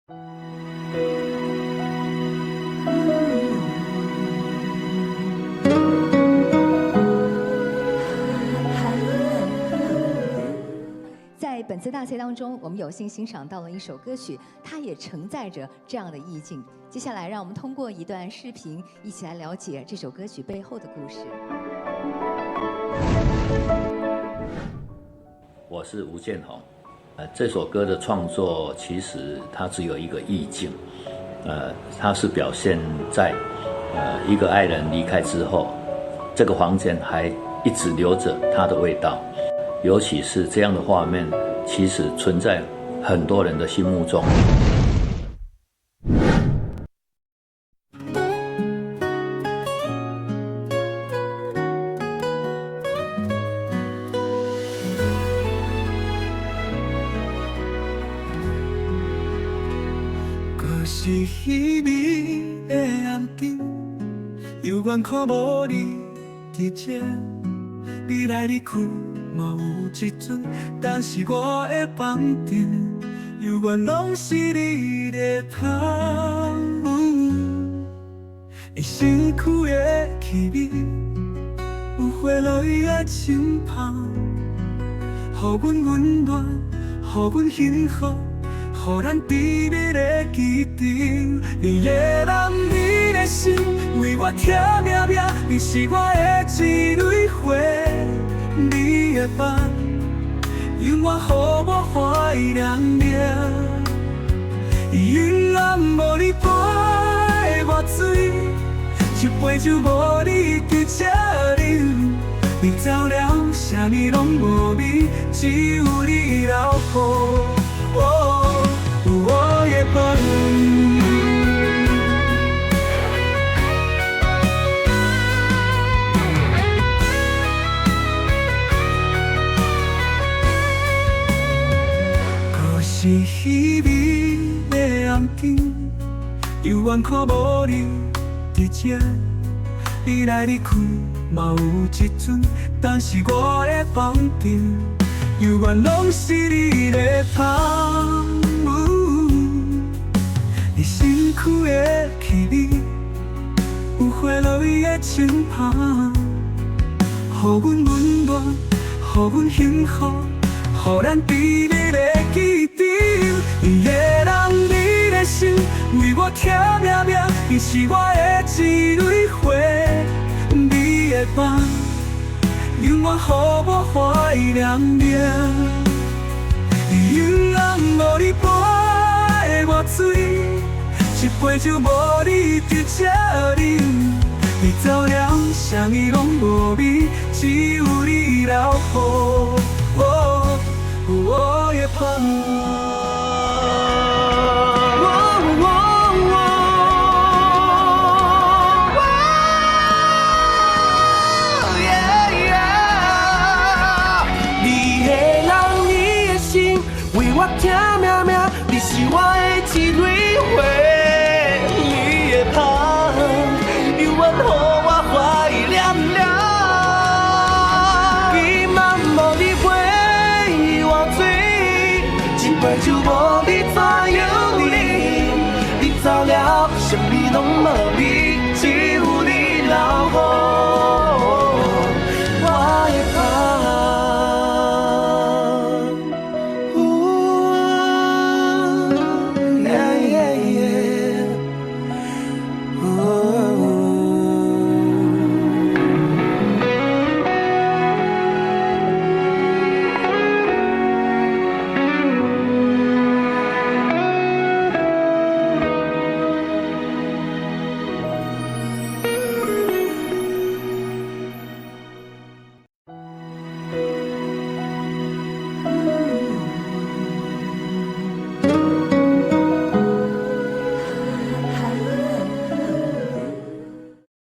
在本次大赛当中，我们有幸欣赏到了一首歌曲，它也承载着这样的意境。接下来，让我们通过一段视频，一起来了解这首歌曲背后的故事。我是吴建宏，这首歌的创作其实它只有一个意境，它是表现在一个爱人离开之后，这个房间还一直留着他的味道。尤其是这样的画面，其实存在很多人的心目中。可是稀微的暗灯，犹原可无你伫这，你来你去。嘛有一阵，但是我的房间，犹原拢是你在香。会身躯的气味，有花落雨的浸泡，予阮温暖，予阮幸福，予咱甜蜜的记忆。你的人，你的心，为我疼命命，你是我的一蕊花。你的梦，永远予我怀念念。永远无你陪我醉，一杯酒无你伫这饮。你走了，啥物拢无味，只有你留予我的梦。是稀微的暗灯，犹原可无你伫这，你来你去嘛有一阵，但是我的房间，犹原拢是你在香。你身躯的气味，有花落雨的浸泡，予阮温暖，予阮幸福，予咱甜蜜的记忆。你的人，你的心，为我疼命命，你是我的一蕊花。你的梦，永远予我怀念念。永远无你陪我醉，一杯酒无你伫这饮。你走了，啥物拢无味，只有你留予我的梦。疼命命，你是我的一蕊花，你的香，永远予我怀念念。今晚无你陪我醉，一杯酒无你怎样饮？你走了，啥物拢无味。